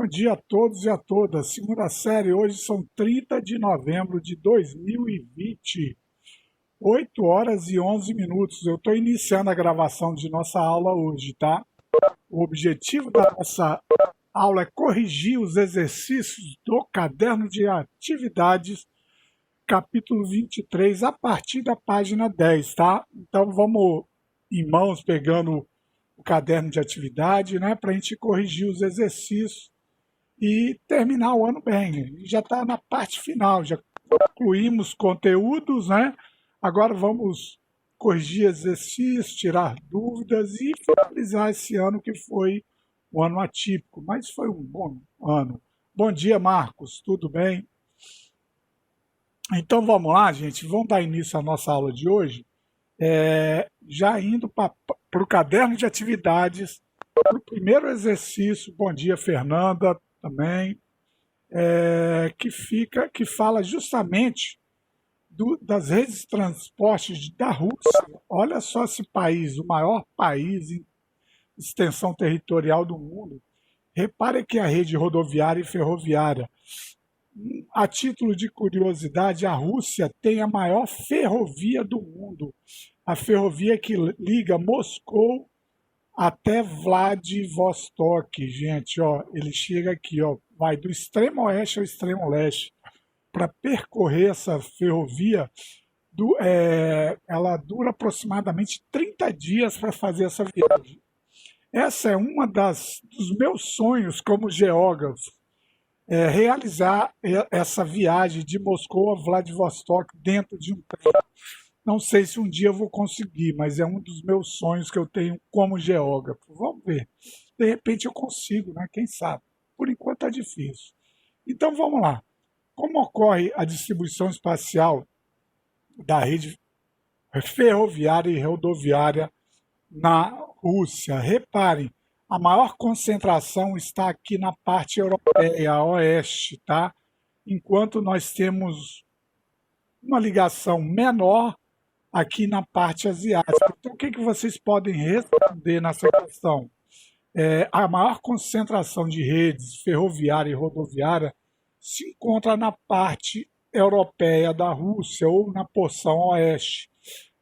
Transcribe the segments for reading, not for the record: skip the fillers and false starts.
Bom dia a todos e a todas. Segunda série, hoje são 30 de novembro de 2020, 8 horas e 11 minutos. Eu estou iniciando a gravação de nossa aula hoje, tá? O objetivo da nossa aula é corrigir os exercícios do caderno de atividades, capítulo 23, a partir da página 10, tá? Então vamos em mãos pegando o caderno de atividade, né, para a gente corrigir os exercícios e terminar o ano bem. Já está na parte final, já concluímos conteúdos, né? Agora vamos corrigir exercícios, tirar dúvidas e finalizar esse ano que foi um ano atípico, mas foi um bom ano. Bom dia, Marcos, tudo bem? Então vamos lá, gente, vamos dar início à nossa aula de hoje, já indo para o caderno de atividades, para o primeiro exercício. Bom dia, Fernanda, também, que fala justamente das redes de transporte da Rússia. Olha só esse país, o maior país em extensão territorial do mundo. Repare que a rede rodoviária e ferroviária, a título de curiosidade, a Rússia tem a maior ferrovia do mundo. A ferrovia que liga Moscou até Vladivostok, gente, ó, ele chega aqui, ó, vai do extremo oeste ao extremo leste. Para percorrer essa ferrovia, ela dura aproximadamente 30 dias para fazer essa viagem. Essa é uma dos meus sonhos como geógrafo, realizar essa viagem de Moscou a Vladivostok dentro de um trem. Não sei se um dia eu vou conseguir, mas é um dos meus sonhos que eu tenho como geógrafo. Vamos ver. De repente eu consigo, né? Quem sabe? Por enquanto é difícil. Então vamos lá. Como ocorre a distribuição espacial da rede ferroviária e rodoviária na Rússia? Reparem, a maior concentração está aqui na parte europeia, a oeste, tá? Enquanto nós temos uma ligação menor aqui na parte asiática. Então, o que vocês podem responder nessa questão? A maior concentração de redes ferroviária e rodoviária se encontra na parte europeia da Rússia ou na porção oeste,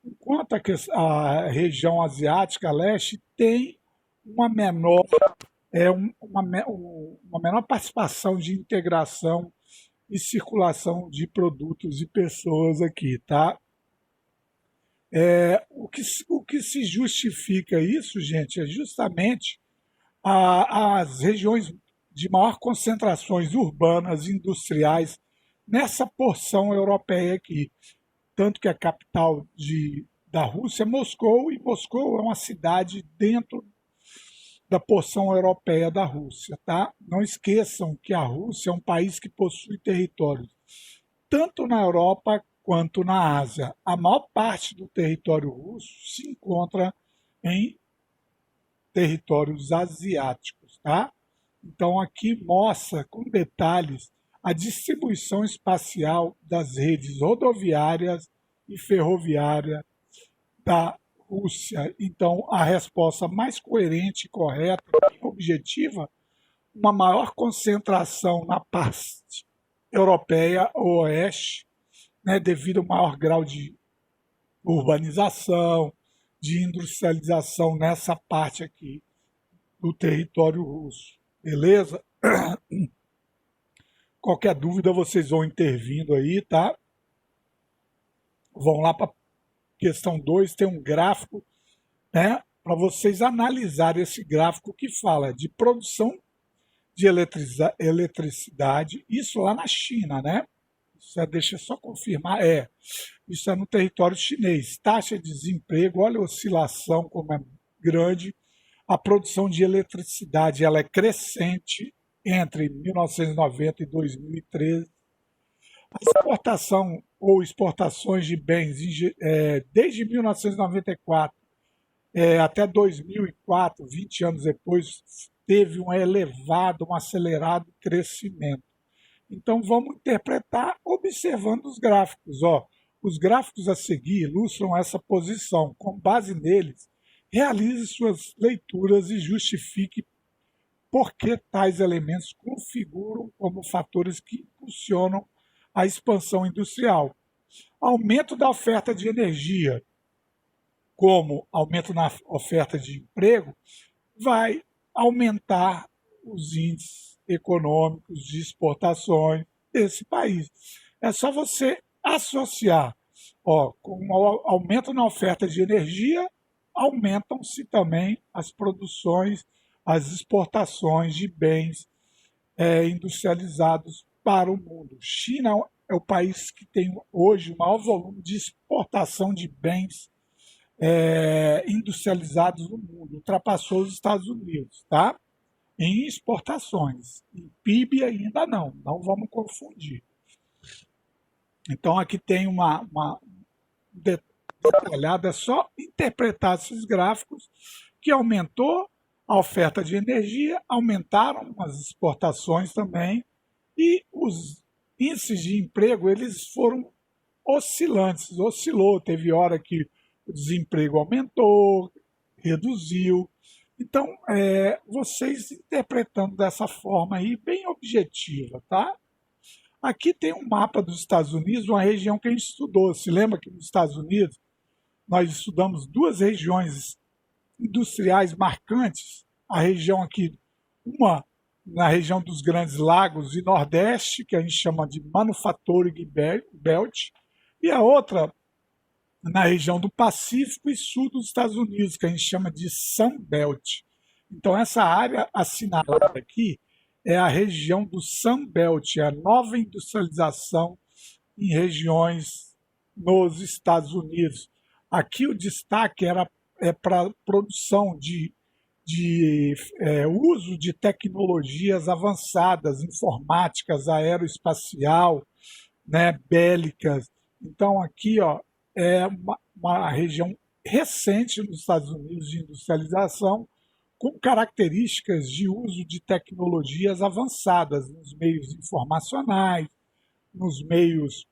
enquanto a região asiática leste tem uma menor, uma menor participação de integração e circulação de produtos e pessoas aqui, tá? O que se justifica isso, gente, é justamente as regiões de maior concentrações urbanas e industriais nessa porção europeia aqui. Tanto que a capital da Rússia é Moscou, e Moscou é uma cidade dentro da porção europeia da Rússia, tá? Não esqueçam que a Rússia é um país que possui territórios tanto na Europa quanto na Ásia. A maior parte do território russo se encontra em territórios asiáticos, tá? Então aqui mostra com detalhes a distribuição espacial das redes rodoviárias e ferroviárias da Rússia. Então a resposta mais coerente, correta e objetiva, uma maior concentração na parte europeia ou oeste, né, devido ao maior grau de urbanização, de industrialização nessa parte aqui do território russo. Beleza? Qualquer dúvida vocês vão intervindo aí, tá? Vão lá para questão 2, tem um gráfico, né, para vocês analisarem esse gráfico que fala de produção de eletricidade, isso lá na China, né? Deixa eu só confirmar, isso é no território chinês. Taxa de desemprego, olha a oscilação como é grande. A produção de eletricidade, ela é crescente entre 1990 e 2013. A exportação ou exportações de bens desde 1994 até 2004, 20 anos depois, teve um elevado, um acelerado crescimento. Então vamos interpretar observando os gráficos. Ó. Os gráficos a seguir ilustram essa posição. Com base neles, realize suas leituras e justifique porque tais elementos configuram como fatores que impulsionam a expansão industrial. Aumento da oferta de energia, como aumento na oferta de emprego, vai aumentar os índices econômicos de exportações desse país. É só você associar, com o aumento na oferta de energia, aumentam-se também as produções, as exportações de bens industrializados para o mundo. China é o país que tem hoje o maior volume de exportação de bens industrializados no mundo, ultrapassou os Estados Unidos, tá? Em exportações. Em PIB ainda não vamos confundir. Então aqui tem uma detalhada, é só interpretar esses gráficos que aumentou a oferta de energia, aumentaram as exportações também e os índices de emprego eles foram oscilantes, oscilou, teve hora que o desemprego aumentou, reduziu. Então, vocês interpretando dessa forma aí, bem objetiva, tá? Aqui tem um mapa dos Estados Unidos, uma região que a gente estudou. Se lembra que nos Estados Unidos nós estudamos duas regiões industriais marcantes, a região aqui, uma na região dos Grandes Lagos e Nordeste, que a gente chama de Manufacturing Belt, e a outra na região do Pacífico e Sul dos Estados Unidos, que a gente chama de Sun Belt. Então, essa área assinalada aqui é a região do Sun Belt, é a nova industrialização em regiões nos Estados Unidos. Aqui o destaque é para produção de uso de tecnologias avançadas, informáticas, aeroespacial, né, bélicas. Então, aqui é uma região recente nos Estados Unidos de industrialização, com características de uso de tecnologias avançadas nos meios informacionais, nos meios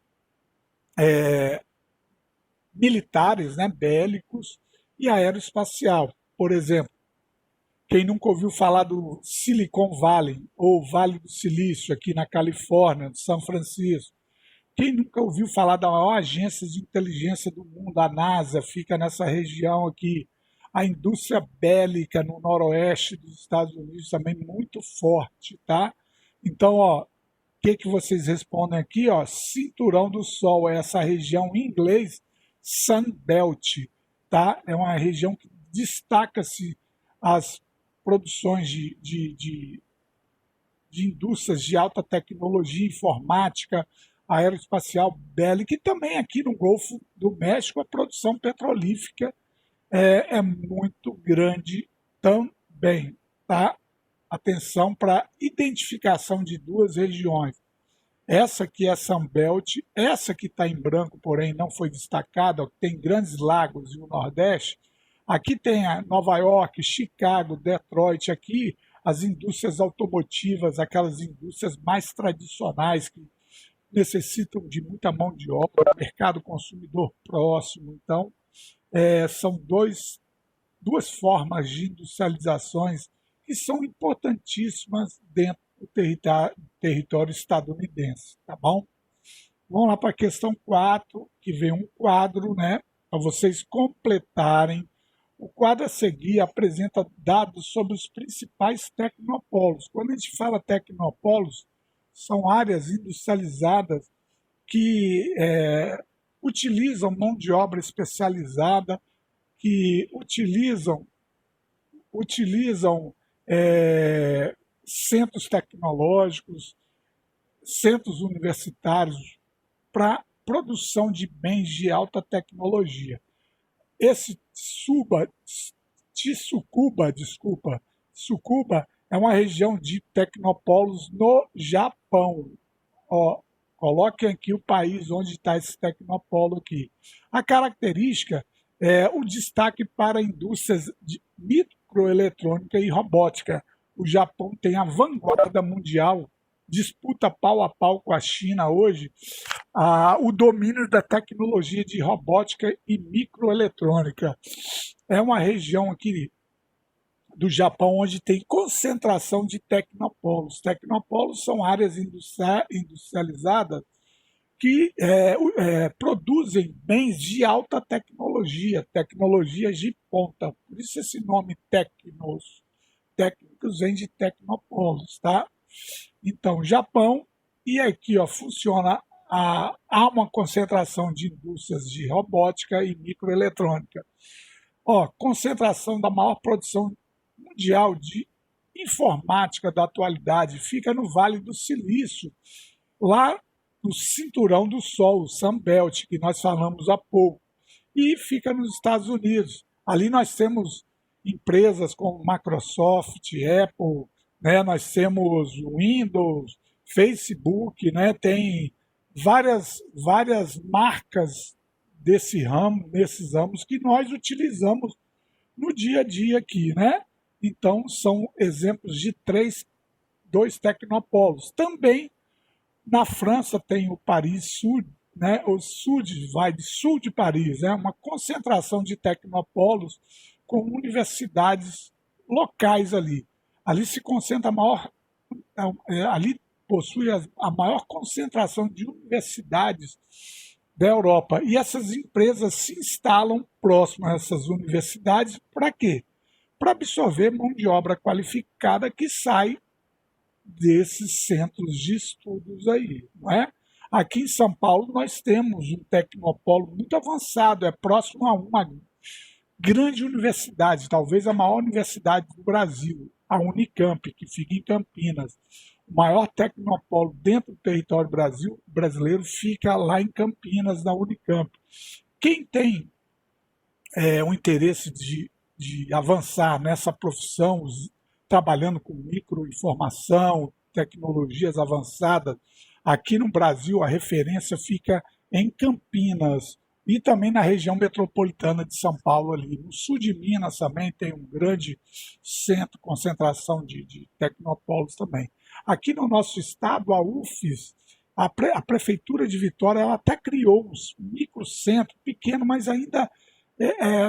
militares, né, bélicos e aeroespacial. Por exemplo, quem nunca ouviu falar do Silicon Valley, ou Vale do Silício, aqui na Califórnia, de São Francisco? Quem nunca ouviu falar da maior agência de inteligência do mundo, a NASA, fica nessa região aqui. A indústria bélica no noroeste dos Estados Unidos também muito forte, tá? Então, o que vocês respondem aqui? Cinturão do Sol, é essa região em inglês, Sun Belt, tá? É uma região que destaca-se as produções de indústrias de alta tecnologia, informática, aeroespacial, bélica, e também aqui no Golfo do México a produção petrolífera é muito grande também, tá? Atenção para a identificação de duas regiões. Essa aqui é a Sunbelt, essa que está em branco, porém não foi destacada, que tem Grandes Lagos e o Nordeste. Aqui tem a Nova York, Chicago, Detroit, aqui as indústrias automotivas, aquelas indústrias mais tradicionais que necessitam de muita mão de obra, mercado consumidor próximo. Então, são duas formas de industrializações que são importantíssimas dentro do território estadunidense, tá bom? Vamos lá para a questão 4, que vem um quadro, né, para vocês completarem. O quadro a seguir apresenta dados sobre os principais tecnopolos. Quando a gente fala tecnopolos, são áreas industrializadas que utilizam mão de obra especializada, que utilizam centros tecnológicos, centros universitários para produção de bens de alta tecnologia. Esse Tsukuba é uma região de tecnopolos no Japão. Coloquem aqui o país onde está esse tecnopolo aqui. A característica é o destaque para indústrias de microeletrônica e robótica. O Japão tem a vanguarda mundial, disputa pau a pau com a China hoje o domínio da tecnologia de robótica e microeletrônica. É uma região aqui do Japão, onde tem concentração de tecnopolos. Tecnopolos são áreas industrializadas que produzem bens de alta tecnologia, tecnologias de ponta. Por isso esse nome técnicos vem de tecnopolos, tá? Então, Japão, e aqui ó, funciona, há uma concentração de indústrias de robótica e microeletrônica. Ó, concentração da maior produção mundial de informática da atualidade fica no Vale do Silício, lá no Cinturão do Sol, o Sunbelt, que nós falamos há pouco, e fica nos Estados Unidos. Ali nós temos empresas como Microsoft, Apple, né? Nós temos Windows, Facebook, né? Tem várias marcas nesses ramos que nós utilizamos no dia a dia aqui, né? Então são exemplos de dois tecnopolos. Também na França tem o Paris Sud, né? O Sud vai de sul de Paris, é uma concentração de tecnopolos com universidades locais ali. Ali se concentra ali possui a maior concentração de universidades da Europa. E essas empresas se instalam próximo a essas universidades para quê? Para absorver mão de obra qualificada que sai desses centros de estudos aí, não é? Aqui em São Paulo nós temos um tecnopolo muito avançado, é próximo a uma grande universidade, talvez a maior universidade do Brasil, a Unicamp, que fica em Campinas. O maior tecnopolo dentro do território brasileiro fica lá em Campinas, na Unicamp. Quem tem o interesse de avançar nessa profissão, trabalhando com microinformação, tecnologias avançadas, aqui no Brasil a referência fica em Campinas e também na região metropolitana de São Paulo ali. No sul de Minas também tem um grande centro, concentração de tecnopolos também. Aqui no nosso estado, a UFES, a Prefeitura de Vitória, ela até criou um microcentro pequeno, mas ainda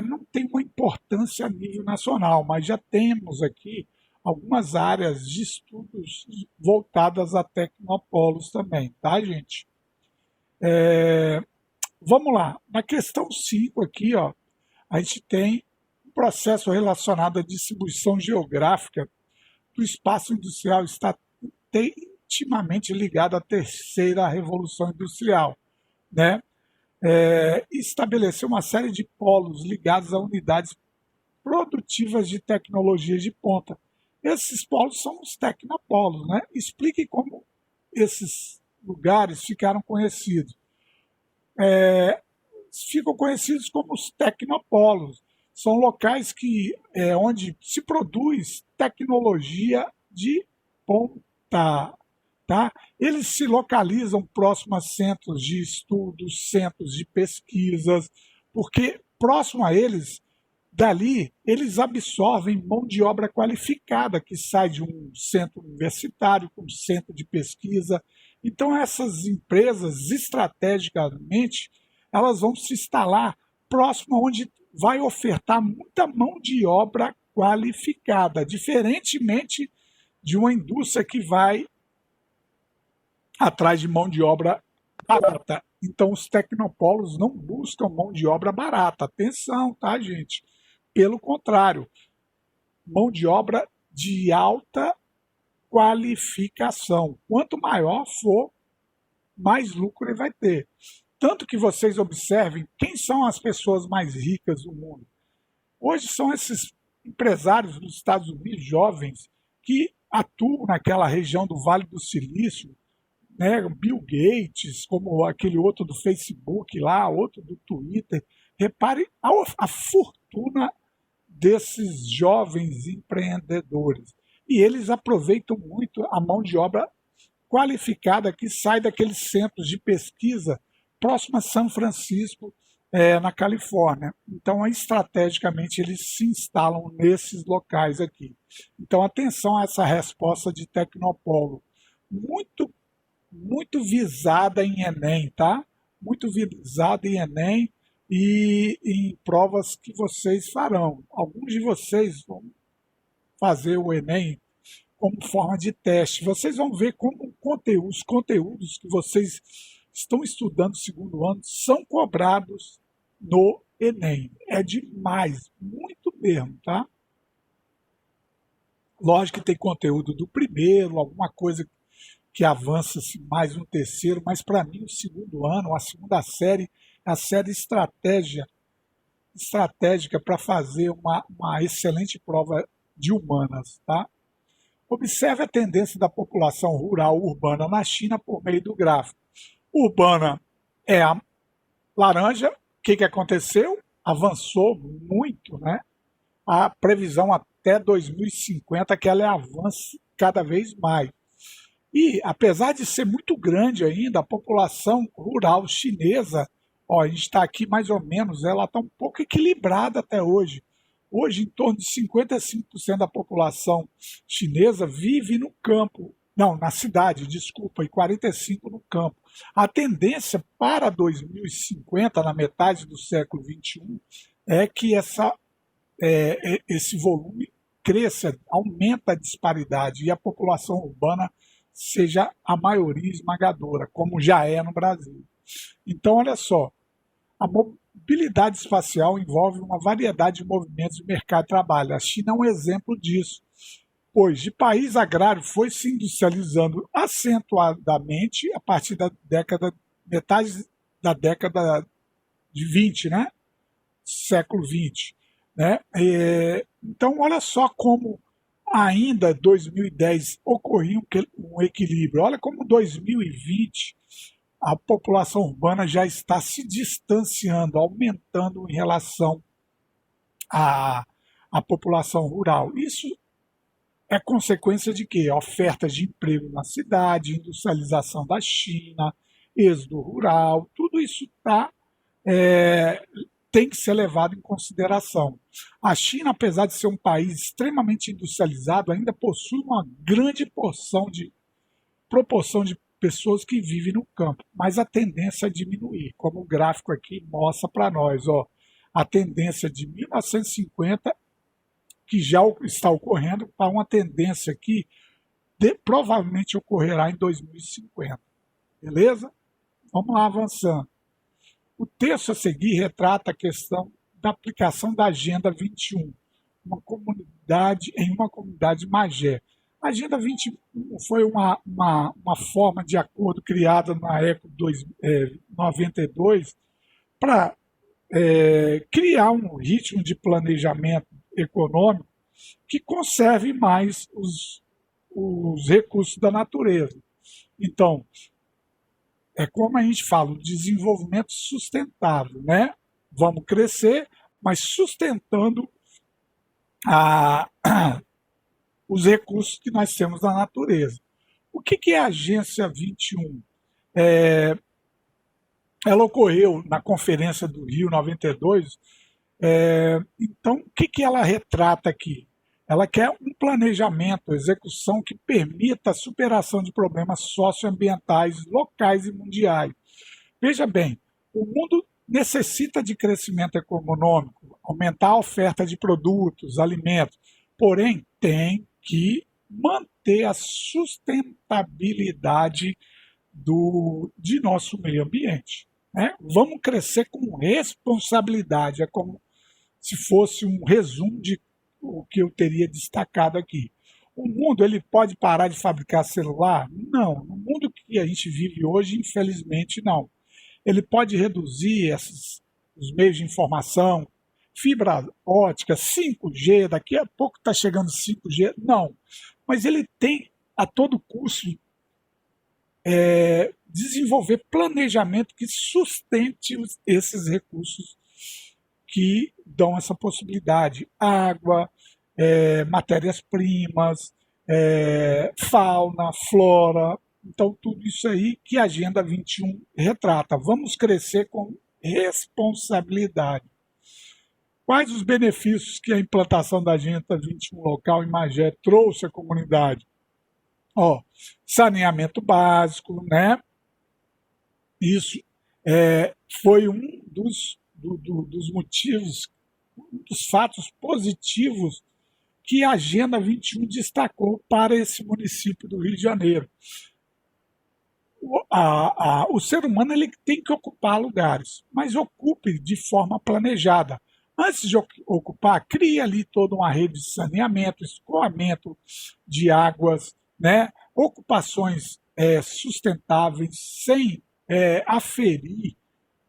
não tem uma importância a nível nacional, mas já temos aqui algumas áreas de estudos voltadas a tecnopolos também, tá, gente? Vamos lá. Na questão 5 aqui, ó, a gente tem um processo relacionado à distribuição geográfica do espaço industrial, está intimamente ligado à terceira revolução industrial, né? Estabeleceu uma série de polos ligados a unidades produtivas de tecnologias de ponta. Esses polos são os tecnopolos, né? Explique como esses lugares ficaram conhecidos. Ficam conhecidos como os tecnopolos. São locais onde se produz tecnologia de ponta. Tá? Eles se localizam próximo a centros de estudos, centros de pesquisas, porque próximo a eles, dali, eles absorvem mão de obra qualificada que sai de um centro universitário, um centro de pesquisa. Então, essas empresas, estrategicamente, elas vão se instalar próximo onde vai ofertar muita mão de obra qualificada, diferentemente de uma indústria que vai atrás de mão de obra barata. Então, os tecnopolos não buscam mão de obra barata. Atenção, tá, gente? Pelo contrário, mão de obra de alta qualificação. Quanto maior for, mais lucro ele vai ter. Tanto que vocês observem quem são as pessoas mais ricas do mundo. Hoje são esses empresários dos Estados Unidos, jovens, que atuam naquela região do Vale do Silício, né? Bill Gates, como aquele outro do Facebook lá, outro do Twitter. Repare a fortuna desses jovens empreendedores. E eles aproveitam muito a mão de obra qualificada que sai daqueles centros de pesquisa próximo a São Francisco, na Califórnia. Então, estrategicamente, eles se instalam nesses locais aqui. Então, atenção a essa resposta de tecnopolo. Muito, muito visada em Enem, tá? Muito visada em Enem e em provas que vocês farão. Alguns de vocês vão fazer o Enem como forma de teste. Vocês vão ver como os conteúdos que vocês estão estudando no segundo ano são cobrados no Enem. É demais, muito mesmo, tá? Lógico que tem conteúdo do primeiro, alguma coisa que avança-se mais no terceiro, mas para mim o segundo ano, a segunda série, é a série estratégica para fazer uma excelente prova de humanas, tá? Observe a tendência da população rural urbana na China por meio do gráfico. Urbana é a laranja. O que aconteceu? Avançou muito, né? A previsão até 2050 é que ela avance cada vez mais. E, apesar de ser muito grande ainda, a população rural chinesa, ó, a gente está aqui mais ou menos, ela está um pouco equilibrada até hoje. Hoje, em torno de 55% da população chinesa vive no campo. Não, na cidade, desculpa, e 45% no campo. A tendência para 2050, na metade do século XXI, é que esse volume cresça, aumenta a disparidade e a população urbana seja a maioria esmagadora, como já é no Brasil. Então, olha só, a mobilidade espacial envolve uma variedade de movimentos de mercado de trabalho. A China é um exemplo disso, pois de país agrário foi se industrializando acentuadamente a partir da metade da década de 20, né? Século 20. Né? Então, olha só como ainda 2010 ocorria um equilíbrio. Olha como 2020 a população urbana já está se distanciando, aumentando em relação à população rural. Isso é consequência de quê? Ofertas de emprego na cidade, industrialização da China, êxodo rural, tudo isso tem que ser levado em consideração. A China, apesar de ser um país extremamente industrializado, ainda possui uma grande proporção de pessoas que vivem no campo, mas a tendência é diminuir, como o gráfico aqui mostra para nós. Ó, a tendência de 1950, que já está ocorrendo, para uma tendência que provavelmente ocorrerá em 2050. Beleza? Vamos lá avançando. O texto a seguir retrata a questão da aplicação da Agenda 21 em uma comunidade de Magé. A Agenda 21 foi uma forma de acordo criada na época de 92 para criar um ritmo de planejamento econômico que conserve mais os recursos da natureza. Então, é como a gente fala, o desenvolvimento sustentável, né? Vamos crescer, mas sustentando a, os recursos que nós temos na natureza. O que é a Agência 21? Ela ocorreu na Conferência do Rio 92. Então, o que ela retrata aqui? Ela quer um planejamento, execução que permita a superação de problemas socioambientais locais e mundiais. Veja bem, o mundo necessita de crescimento econômico, aumentar a oferta de produtos, alimentos, porém tem que manter a sustentabilidade de nosso meio ambiente. Né? Vamos crescer com responsabilidade, é como se fosse um resumo de o que eu teria destacado aqui. O mundo ele pode parar de fabricar celular? Não. No mundo que a gente vive hoje, infelizmente, não. Ele pode reduzir os meios de informação, fibra ótica, 5G, daqui a pouco está chegando 5G? Não. Mas ele tem, a todo custo, desenvolver planejamento que sustente esses recursos que dão essa possibilidade. Água, matérias-primas, fauna, flora. Então, tudo isso aí que a Agenda 21 retrata. Vamos crescer com responsabilidade. Quais os benefícios que a implantação da Agenda 21 local em Magé trouxe à comunidade? Ó, saneamento básico, né? Isso foi um dos motivos, um dos fatos positivos que a Agenda 21 destacou para esse município do Rio de Janeiro. O ser humano ele tem que ocupar lugares, mas ocupe de forma planejada. Antes de ocupar, crie ali toda uma rede de saneamento, escoamento de águas, né? Ocupações sustentáveis, sem aferir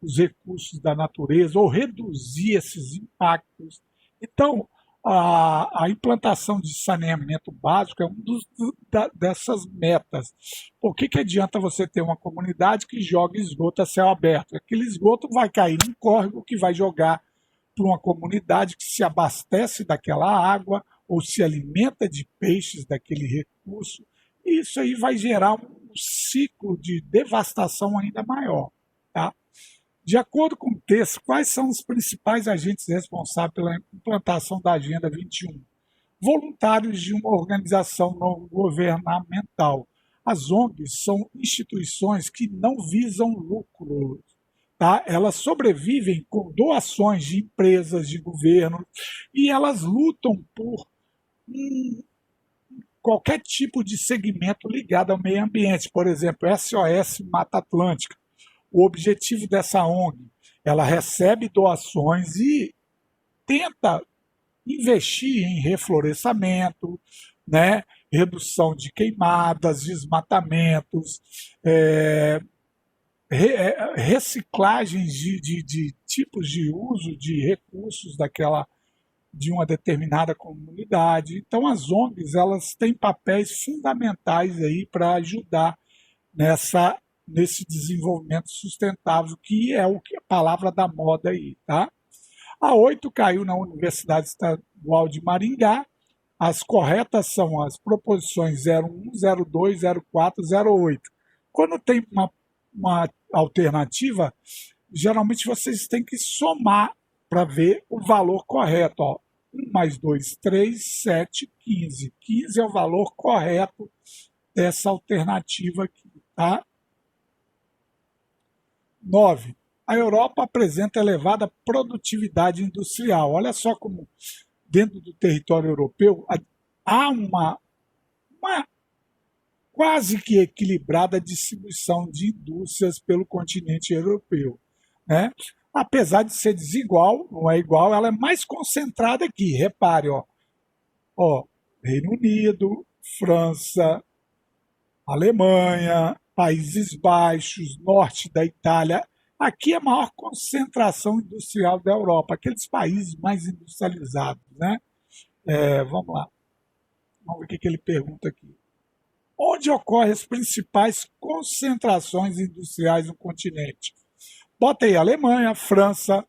os recursos da natureza ou reduzir esses impactos. Então, a implantação de saneamento básico é dessas metas. Por que adianta você ter uma comunidade que joga esgoto a céu aberto? Aquele esgoto vai cair num córrego que vai jogar para uma comunidade que se abastece daquela água ou se alimenta de peixes daquele recurso. E isso aí vai gerar um ciclo de devastação ainda maior. Tá? De acordo com o texto, quais são os principais agentes responsáveis pela implantação da Agenda 21? Voluntários de uma organização não governamental. As ONGs são instituições que não visam lucro. Tá? Elas sobrevivem com doações de empresas, de governo, e elas lutam por qualquer tipo de segmento ligado ao meio ambiente. Por exemplo, SOS Mata Atlântica. O objetivo dessa ONG, ela recebe doações e tenta investir em reflorestamento, né, redução de queimadas, desmatamentos, reciclagens de tipos de uso de recursos de uma determinada comunidade. Então as ONGs elas têm papéis fundamentais aí para ajudar nesse desenvolvimento sustentável, que é a palavra da moda aí, tá? A 8 caiu na Universidade Estadual de Maringá. As corretas são as proposições 01, 02, 04, 08. Quando tem uma alternativa, geralmente vocês têm que somar para ver o valor correto. Ó. 1 mais 2, 3, 7, 15. 15 é o valor correto dessa alternativa aqui, tá? 9. A Europa apresenta elevada produtividade industrial. Olha só como dentro do território europeu há uma quase que equilibrada distribuição de indústrias pelo continente europeu, né? Apesar de ser desigual, não é igual, ela é mais concentrada aqui. Repare, ó, Reino Unido, França, Alemanha, Países Baixos, norte da Itália. Aqui é a maior concentração industrial da Europa, aqueles países mais industrializados, né? Vamos lá. Vamos ver o que ele pergunta aqui. Onde ocorrem as principais concentrações industriais no continente? Bota aí Alemanha, França,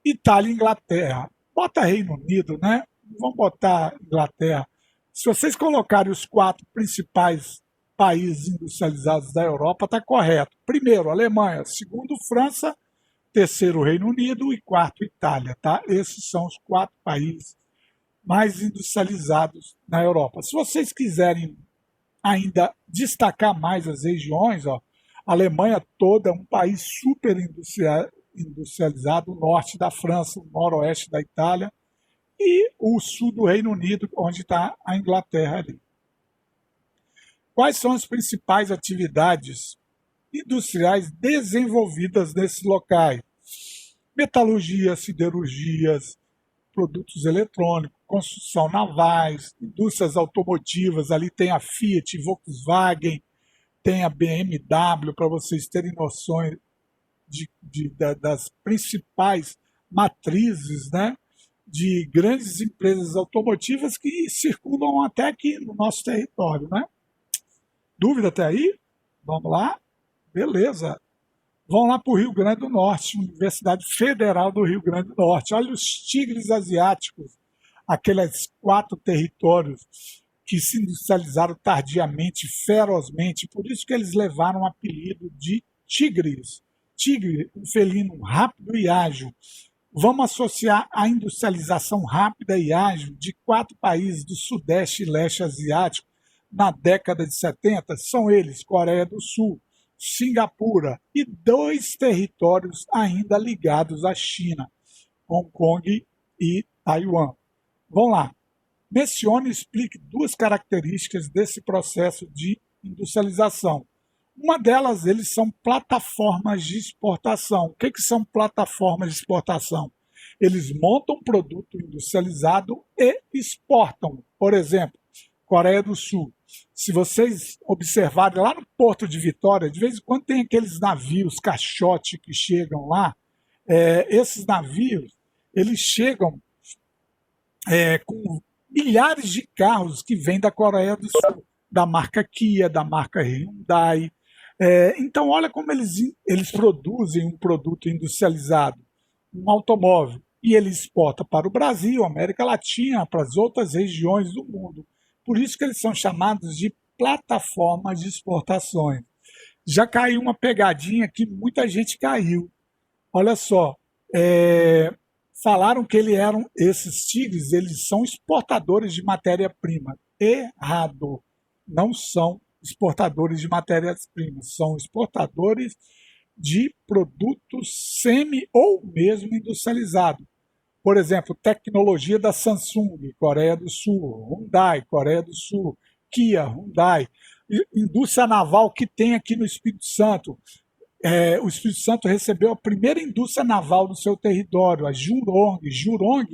Itália e Inglaterra. Bota Reino Unido, né? Vamos botar Inglaterra. Se vocês colocarem os 4 principais países industrializados da Europa, está correto. Primeiro, Alemanha. Segundo, França. Terceiro, Reino Unido. E quarto, Itália. Tá? Esses são os 4 países mais industrializados na Europa. Se vocês quiserem ainda destacar mais as regiões, ó, a Alemanha toda é um país super industrializado, o norte da França, o noroeste da Itália e o sul do Reino Unido, onde está a Inglaterra ali. Quais são as principais atividades industriais desenvolvidas nesses locais? Metalurgia, siderurgias, produtos eletrônicos, construção navais, indústrias automotivas, ali tem a Fiat, Volkswagen, tem a BMW, para vocês terem noções das principais matrizes, né, de grandes empresas automotivas que circulam até aqui no nosso território, né? Dúvida até aí? Vamos lá? Beleza. Vão lá para o Rio Grande do Norte, Universidade Federal do Rio Grande do Norte. Olha os tigres asiáticos, aqueles 4 territórios que se industrializaram tardiamente, ferozmente, por isso que eles levaram o apelido de tigres. Tigre, um felino rápido e ágil. Vamos associar a industrialização rápida e ágil de 4 países do Sudeste e Leste Asiático na década de 70, são eles, Coreia do Sul, Singapura e 2 territórios ainda ligados à China, Hong Kong e Taiwan. Vamos lá. Mencione e explique duas características desse processo de industrialização. Uma delas, eles são plataformas de exportação. O que são plataformas de exportação? Eles montam um produto industrializado e exportam. Por exemplo, Coreia do Sul. Se vocês observarem lá no Porto de Vitória, de vez em quando tem aqueles navios caixote que chegam lá. Esses navios, eles chegam com milhares de carros que vêm da Coreia do Sul, da marca Kia, da marca Hyundai. Então, olha como eles produzem um produto industrializado, um automóvel, e ele exporta para o Brasil, América Latina, para as outras regiões do mundo. Por isso que eles são chamados de plataformas de exportações. Já caiu uma pegadinha que muita gente caiu. Olha só, falaram que esses tigres, eles são exportadores de matéria-prima. Errado. Não são exportadores de matérias-primas, são exportadores de produtos semi ou mesmo industrializados. Por exemplo, tecnologia da Samsung, Coreia do Sul, Hyundai, Coreia do Sul, Kia, Hyundai, indústria naval que tem aqui no Espírito Santo. O Espírito Santo recebeu a primeira indústria naval do seu território, a Jurong. Jurong,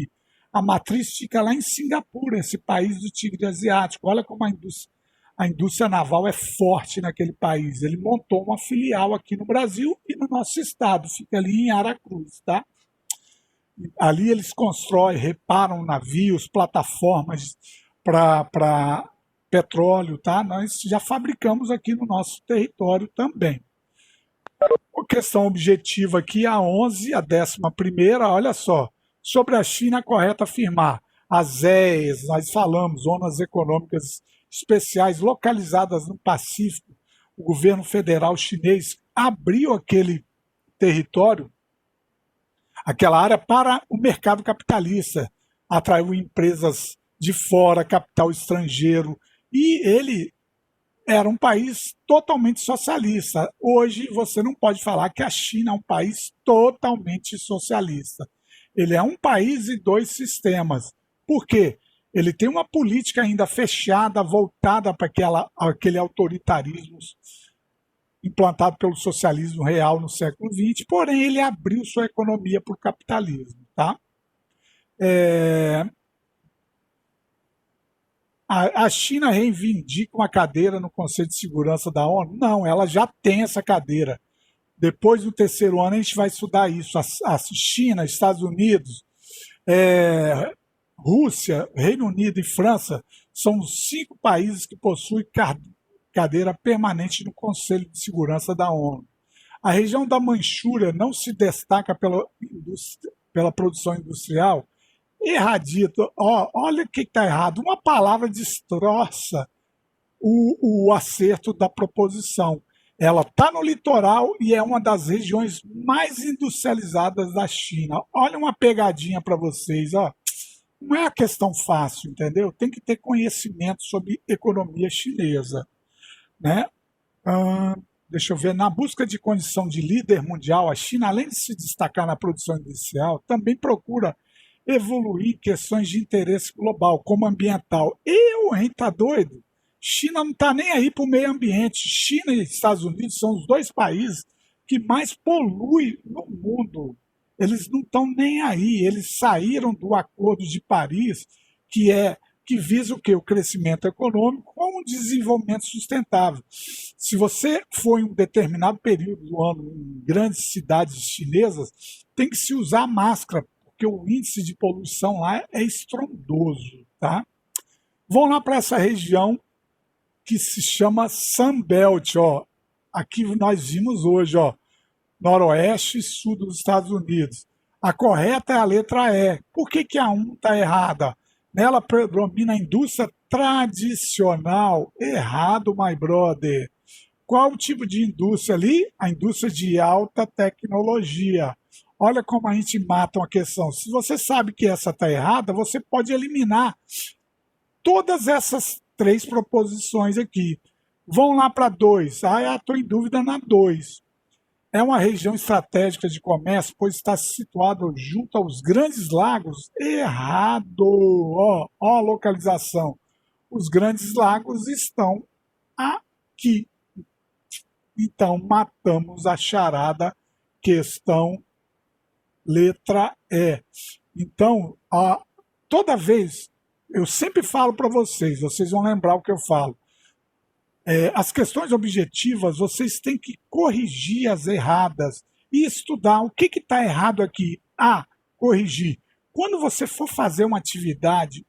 a matriz fica lá em Singapura, esse país do Tigre Asiático. Olha como a indústria naval é forte naquele país. Ele montou uma filial aqui no Brasil e no nosso estado, fica ali em Aracruz, tá? Ali eles constroem, reparam navios, plataformas para petróleo, tá? Nós já fabricamos aqui no nosso território também. A questão objetiva aqui, a 11, a 11ª, olha só. Sobre a China, é correto afirmar. As ZEEs, nós falamos, zonas econômicas especiais localizadas no Pacífico. O governo federal chinês abriu aquele território, aquela área para o mercado capitalista. Atraiu empresas de fora, capital estrangeiro. E ele era um país totalmente socialista. Hoje você não pode falar que a China é um país totalmente socialista. Ele é um país e dois sistemas. Por quê? Ele tem uma política ainda fechada, voltada para aquele autoritarismo implantado pelo socialismo real no século XX, porém ele abriu sua economia para o capitalismo. Tá? A China reivindica uma cadeira no Conselho de Segurança da ONU? Não, ela já tem essa cadeira. Depois do 3º ano a gente vai estudar isso. A China, Estados Unidos, Rússia, Reino Unido e França são os 5 países que possuem cadeira permanente no Conselho de Segurança da ONU. A região da Manchúria não se destaca pela produção industrial. Erradito. Olha o que está errado. Uma palavra destroça o acerto da proposição. Ela está no litoral e é uma das regiões mais industrializadas da China. Olha uma pegadinha para vocês. Não é uma questão fácil, entendeu? Tem que ter conhecimento sobre economia chinesa. Né? Deixa eu ver. Na busca de condição de líder mundial, a China, além de se destacar na produção industrial, também procura evoluir em questões de interesse global, como ambiental. Tá doido? China não está nem aí para o meio ambiente. China e Estados Unidos são os 2 países que mais poluem no mundo. Eles não estão nem aí. Eles saíram do Acordo de Paris, que visa o quê? O crescimento econômico com um desenvolvimento sustentável. Se você for em um determinado período do ano em grandes cidades chinesas, tem que se usar máscara, porque o índice de poluição lá é estrondoso. Tá? Vão lá para essa região que se chama Sunbelt. Aqui nós vimos hoje, noroeste e sul dos Estados Unidos. A correta é a letra E. Por que a 1 está errada? Nela predomina a indústria tradicional. Errado, my brother. Qual o tipo de indústria ali? A indústria de alta tecnologia. Olha como a gente mata uma questão. Se você sabe que essa está errada, você pode eliminar todas essas 3 proposições aqui. Vão lá para 2. Estou em dúvida na 2. É uma região estratégica de comércio, pois está situado junto aos grandes lagos. Errado! Ó a localização. Os grandes lagos estão aqui. Então, matamos a charada, questão letra E. Então, toda vez, eu sempre falo para vocês, vocês vão lembrar o que eu falo. As questões objetivas, vocês têm que corrigir as erradas e estudar o que está errado aqui. Corrigir. Quando você for fazer uma atividade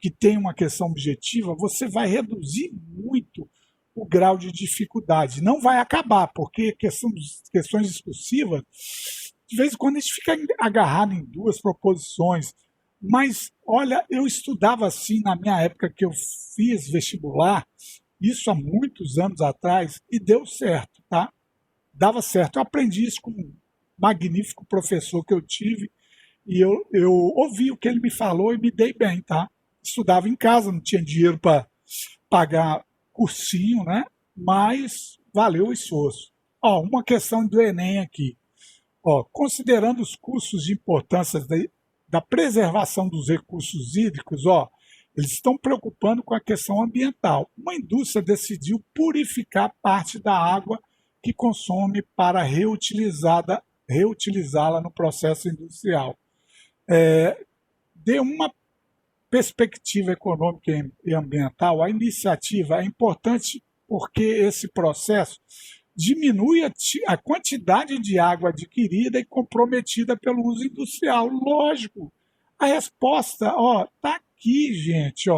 que tem uma questão objetiva, você vai reduzir muito o grau de dificuldade. Não vai acabar, porque questões discursivas, de vez em quando a gente fica agarrado em duas proposições. Mas, olha, eu estudava assim na minha época que eu fiz vestibular, isso há muitos anos atrás, e deu certo, tá? Dava certo. Eu aprendi isso com um magnífico professor que eu tive, e eu ouvi o que ele me falou e me dei bem, tá? Estudava em casa, não tinha dinheiro para pagar cursinho, né? Mas valeu o esforço. Uma questão do Enem aqui. Considerando os custos de importância da preservação dos recursos hídricos, eles estão preocupando com a questão ambiental. Uma indústria decidiu purificar parte da água que consome para reutilizá-la no processo industrial. De uma perspectiva econômica e ambiental, a iniciativa é importante porque esse processo diminui a quantidade de água adquirida e comprometida pelo uso industrial. Lógico, a resposta está aqui, gente.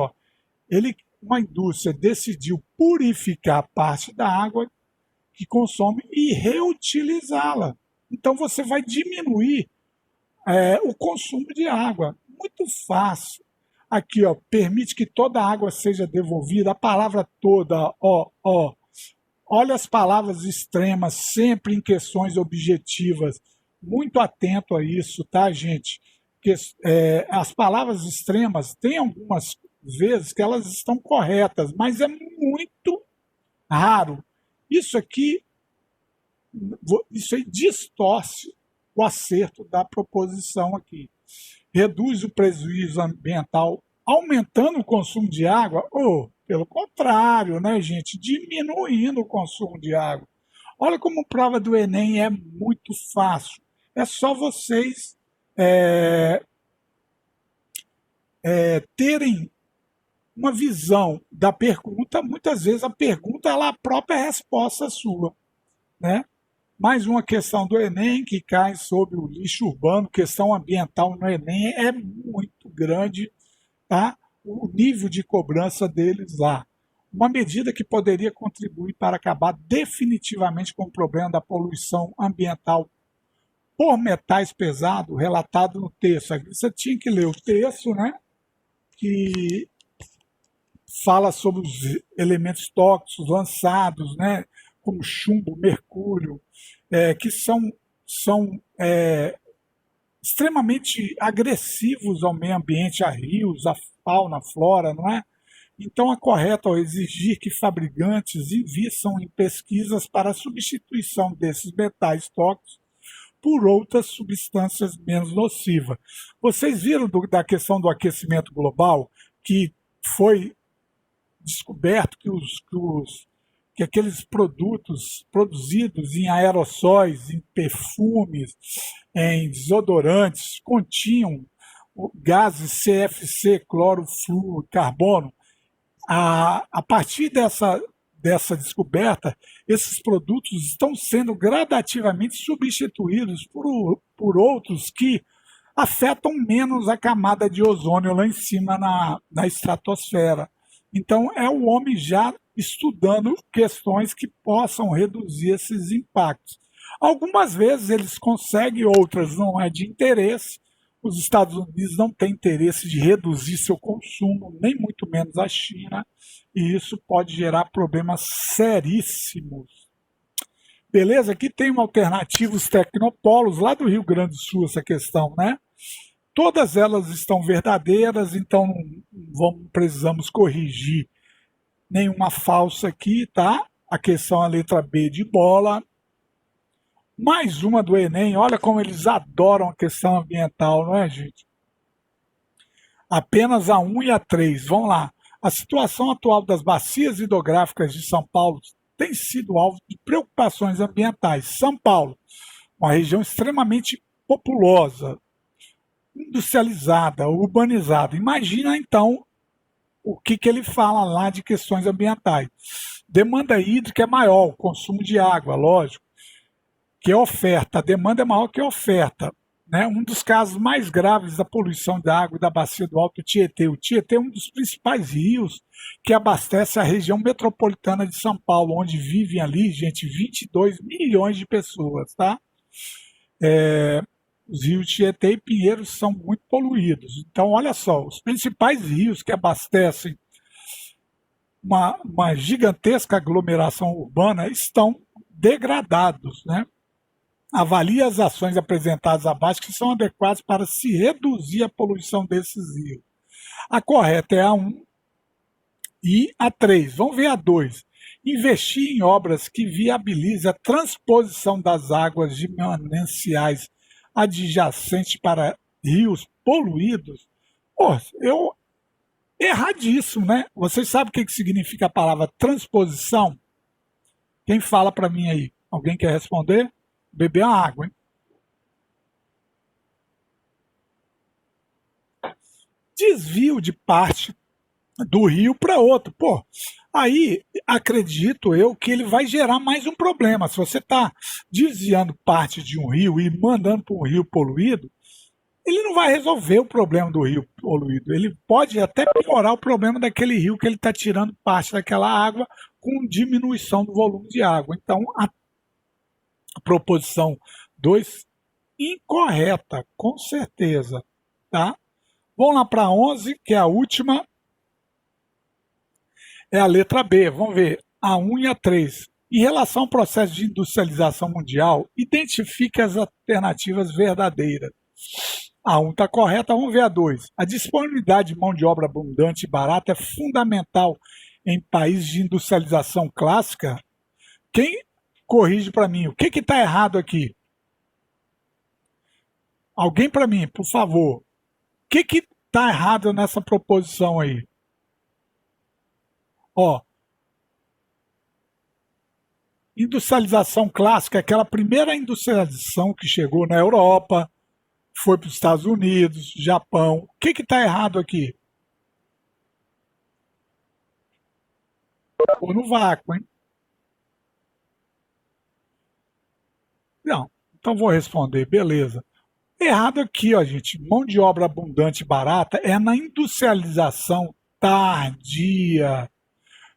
Uma indústria decidiu purificar parte da água que consome e reutilizá-la. Então você vai diminuir o consumo de água. Muito fácil. Aqui, permite que toda a água seja devolvida. A palavra toda, olha as palavras extremas, sempre em questões objetivas. Muito atento a isso, tá, gente? As palavras extremas, tem algumas vezes que elas estão corretas, mas é muito raro. Isso aí distorce o acerto da proposição aqui. Reduz o prejuízo ambiental aumentando o consumo de água? Pelo contrário, né, gente? Diminuindo o consumo de água. Olha como prova do Enem é muito fácil. É só vocês terem uma visão da pergunta. Muitas vezes a pergunta ela é a própria resposta sua, né? Mais uma questão do Enem que cai sobre o lixo urbano, questão ambiental no Enem é muito grande, tá? O nível de cobrança deles lá. Uma medida que poderia contribuir para acabar definitivamente com o problema da poluição ambiental por metais pesados, relatado no texto. Você tinha que ler o texto, né? Que fala sobre os elementos tóxicos lançados, né? Como chumbo, mercúrio, que são extremamente agressivos ao meio ambiente, a rios, a fauna, a flora, não é? Então é correto exigir que fabricantes invistam em pesquisas para a substituição desses metais tóxicos por outras substâncias menos nocivas. Vocês viram da questão do aquecimento global, que foi descoberto que aqueles produtos produzidos em aerossóis, em perfumes, em desodorantes, continham gases CFC, cloro, flúor, carbono. A partir dessa descoberta, esses produtos estão sendo gradativamente substituídos por outros que afetam menos a camada de ozônio lá em cima na estratosfera. Então, é o homem já estudando questões que possam reduzir esses impactos. Algumas vezes eles conseguem, outras não é de interesse. Os Estados Unidos não têm interesse de reduzir seu consumo, nem muito menos a China, e isso pode gerar problemas seríssimos. Beleza? Aqui tem um alternativo, os tecnopolos, lá do Rio Grande do Sul, essa questão, né? Todas elas estão verdadeiras, então não precisamos corrigir nenhuma falsa aqui, tá? A questão é a letra B de bola. Mais uma do Enem, olha como eles adoram a questão ambiental, não é, gente? Apenas a 1 e a 3. Vamos lá. A situação atual das bacias hidrográficas de São Paulo tem sido alvo de preocupações ambientais. São Paulo, uma região extremamente populosa, industrializada, urbanizada. Imagina então o que ele fala lá de questões ambientais. Demanda hídrica é maior, o consumo de água, lógico, que a oferta. A demanda é maior que a oferta. Né? Um dos casos mais graves da poluição da água e da bacia do Alto Tietê. O Tietê é um dos principais rios que abastece a região metropolitana de São Paulo, onde vivem ali, gente, 22 milhões de pessoas, tá? Os rios Tietê e Pinheiros são muito poluídos. Então, olha só, os principais rios que abastecem uma gigantesca aglomeração urbana estão degradados, né? Avalie as ações apresentadas abaixo que são adequadas para se reduzir a poluição desses rios. A correta é a 1 e a 3. Vamos ver a 2. Investir em obras que viabilizem a transposição das águas de mananciais adjacentes para rios poluídos. Pô, erradíssimo, né? Vocês sabem o que significa a palavra transposição? Quem fala para mim aí? Alguém quer responder? Beber a água, hein? Desvio de parte do rio para outro. Pô, aí acredito eu que ele vai gerar mais um problema. Se você está desviando parte de um rio e mandando para um rio poluído, ele não vai resolver o problema do rio poluído. Ele pode até piorar o problema daquele rio que ele está tirando parte daquela água com diminuição do volume de água. Então, a proposição 2, incorreta, com certeza. Tá? Vamos lá para 11, que é a última. É a letra B. Vamos ver a 1 e a 3. Em relação ao processo de industrialização mundial, identifique as alternativas verdadeiras. A 1 está correta, vamos ver a 2. A disponibilidade de mão de obra abundante e barata é fundamental em países de industrialização clássica. Quem corrige para mim? O que está errado aqui? Alguém para mim, por favor. O que está errado nessa proposição aí? Ó, industrialização clássica, aquela primeira industrialização que chegou na Europa, foi para os Estados Unidos, Japão. O que está errado aqui? Ou no vácuo, hein? Não, então vou responder, beleza. Errado aqui, ó, gente. Mão de obra abundante e barata é na industrialização tardia.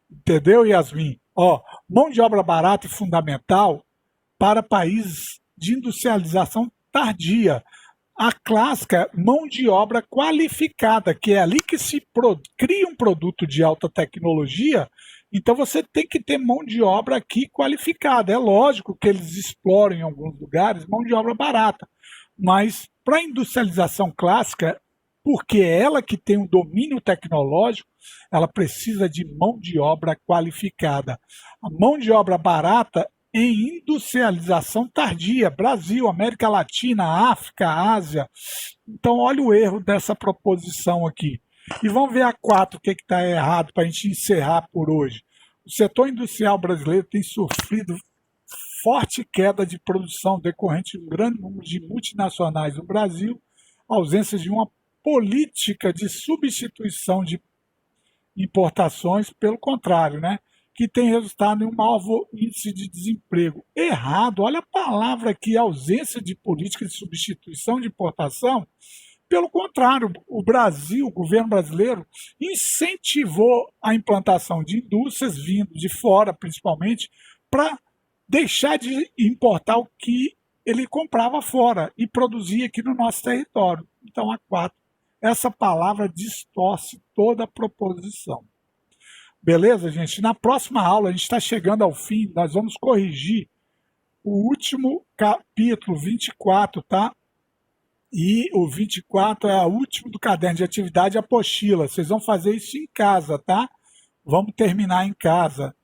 Entendeu, Yasmin? Ó, mão de obra barata e fundamental para países de industrialização tardia. A clássica mão de obra qualificada, que é ali que se cria um produto de alta tecnologia, então você tem que ter mão de obra aqui qualificada. É lógico que eles exploram em alguns lugares mão de obra barata, mas para a industrialização clássica, porque é ela que tem um domínio tecnológico, ela precisa de mão de obra qualificada. A mão de obra barata em industrialização tardia, Brasil, América Latina, África, Ásia. Então, olha o erro dessa proposição aqui. E vamos ver a 4, o que está errado para a gente encerrar por hoje. O setor industrial brasileiro tem sofrido forte queda de produção decorrente de um grande número de multinacionais no Brasil, ausência de uma política de substituição de importações, pelo contrário, né? Que tem resultado em um maior índice de desemprego. Errado, olha a palavra aqui, ausência de política de substituição de importação. Pelo contrário, o Brasil, o governo brasileiro, incentivou a implantação de indústrias vindo de fora, principalmente, para deixar de importar o que ele comprava fora e produzia aqui no nosso território. Então, a 4, essa palavra distorce toda a proposição. Beleza, gente? Na próxima aula, a gente está chegando ao fim, nós vamos corrigir o último capítulo, 24, tá? E o 24 é o último do caderno de atividade, apostila. Vocês vão fazer isso em casa, tá? Vamos terminar em casa.